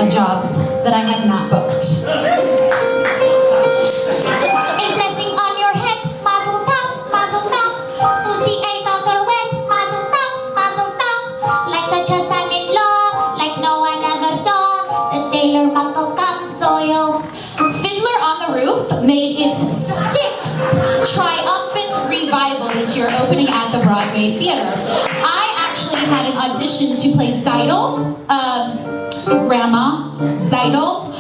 jobs that I have not booked. A blessing on your head, mazel tov, to see a daughter wed, mazel tov, like such a son-in-law, like no one ever saw, the tailor buckle comes oil. Fiddler on the Roof made its 6th triumphant revival this year, opening at the Broadway Theater. I actually had an audition to play Zeidel, Grandma Zeidel,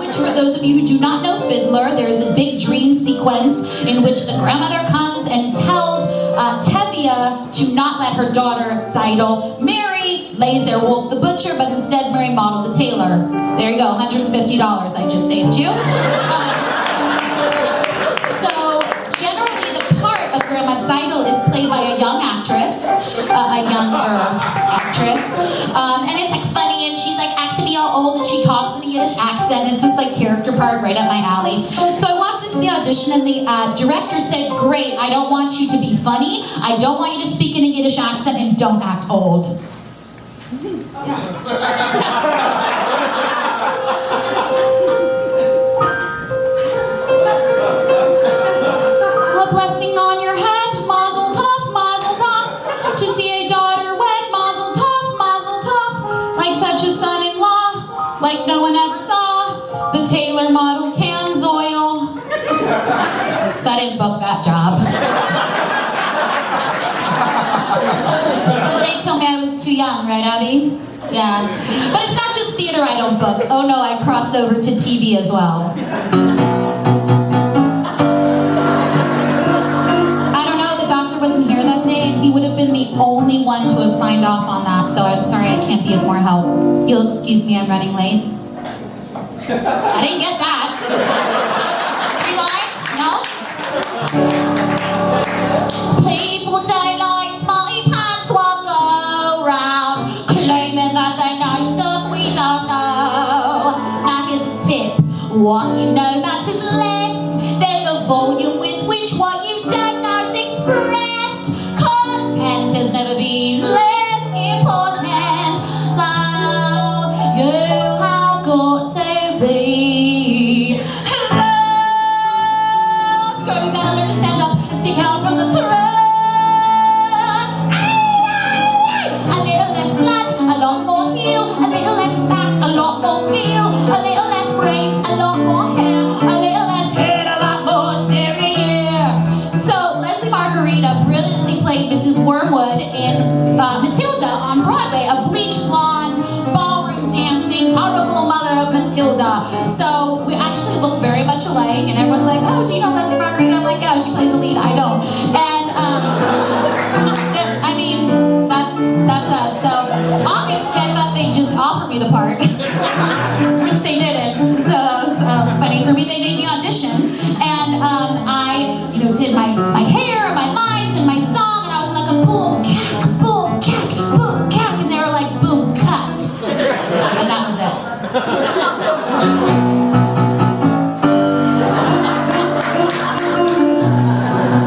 which for those of you who do not know Fiddler, there is a big dream sequence in which the grandmother comes and tells Tevye to not let her daughter Zeidel marry Lazer Wolf the Butcher, but instead marry Model the Tailor. There you go, $150 I just saved you. So generally the part of Grandma Zeidel is played by a young actress, a younger actress, and it's like funny, and she's like acting to be all old, and she talks in a Yiddish accent. It's this like character part right up my alley. So I walked into the audition, and the director said, "Great, I don't want you to be funny, I don't want you to speak in a Yiddish accent, and don't act old." A blessing on your head, mazel tov, to see a daughter wed, mazel tov, like such a son-in-law, like no one ever saw, the tailor model cans oil. So I didn't book that job. They told me I was too young, right, Abby? Yeah. But it's not just theater I don't book. Oh no, I cross over to TV as well. I don't know, the doctor wasn't here that day, and he would have been the only one to have signed off on that, so I'm sorry I can't be of more help. You'll excuse me, I'm running late. I didn't get that. 3 lines? No? People don't like smarty pants walk around claiming that they know stuff we don't know. Now here's a tip. What you know matters less than the volume with which what you don't know is expressed. Content has never been less important. So you have got to be loud. Go, you gotta learn to stand up and stick out from the crowd. A little less flat, a lot more heel. A little less fat, a lot more feel. A little less braids, a lot more hair. A little less head, a lot more derriere. So Leslie Margarita brilliantly played Mrs. Wormwood in Matilda on Broadway, a bleach blonde, ballroom dancing, horrible mother of Matilda. So we actually look very much alike, and everyone's like, "Oh, do you know Leslie Margarita?" I'm like, "Yeah, she plays a lead." I don't. And I mean, that's us. So obviously I thought they'd just offer me the part, which they didn't. So it was funny for me. They made me audition, and I, did my hair, and my lines, and my song, and I was like a boom, cack, and they were like, boom, cut, and that was it.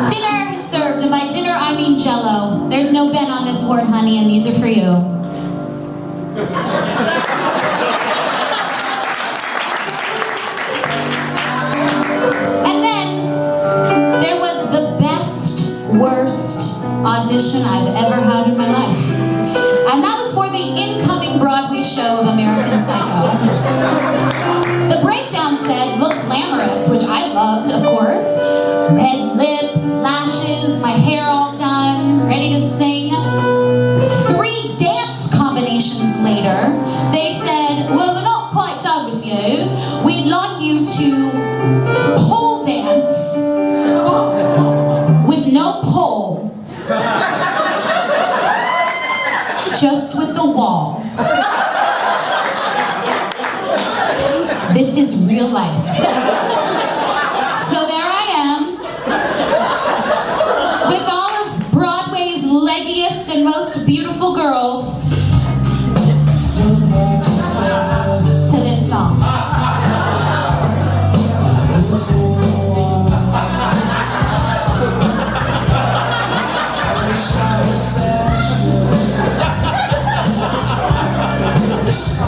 Dinner is served, and by dinner I mean Jell-O. There's no Ben on this board, honey, and these are for you. And then there was the best, worst audition I've ever had in my life. And that was for the incoming Broadway show of American Psycho. The breakdown said, "Look glamorous," which I loved, of course. Red lips, lashes, my hair all done, ready to sing. 3 dance combinations later, they said, "Well, we're not quite done with you. We'd like you to pole dance with no pole, just with the wall. This is real life." So there I am, with all of Broadway's leggiest and most beautiful girls, to this song. Special.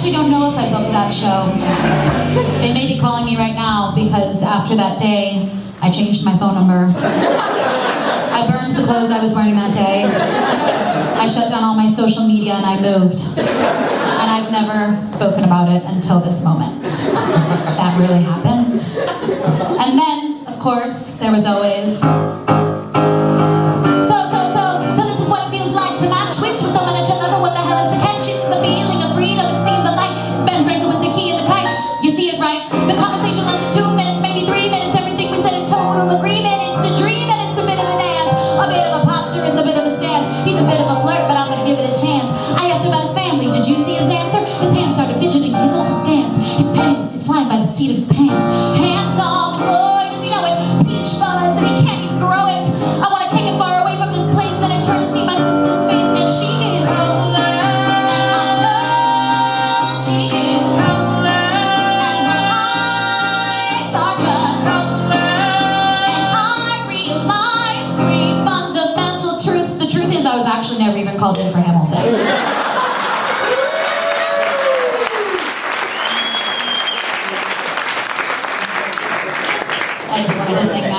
I don't know if I booked that show. They may be calling me right now because after that day, I changed my phone number. I burned the clothes I was wearing that day. I shut down all my social media and I moved. And I've never spoken about it until this moment. That really happened. And then, of course, there was always... So this is what it feels like to match wits with someone that you love. What the hell is the catch? It's the feeling of freedom. It's seen the light. It's Ben Franklin with the key and the kite. You see it right? The conversation lasted 2 minutes, maybe 3 minutes. Everything we said in total agreement. It's a dream and it's a bit of a dance. A bit of a posture, it's a bit of a stance. He's a bit of a flirt, but I'm gonna give it a chance. I asked about his family. Did you see his answer? His hands started fidgeting. He looked askance. He's penniless. He's flying by the seat of his pants. Hands off, and boy, does he know it. Peach fuzz, and he can't even grow it. I want to take him far away from this place, then in turn see my sister's face, and she is. And I know she is. And her eyes are just. And I realize 3 fundamental truths. The truth is, I was actually never even called in for Hamilton. I just wanted to sing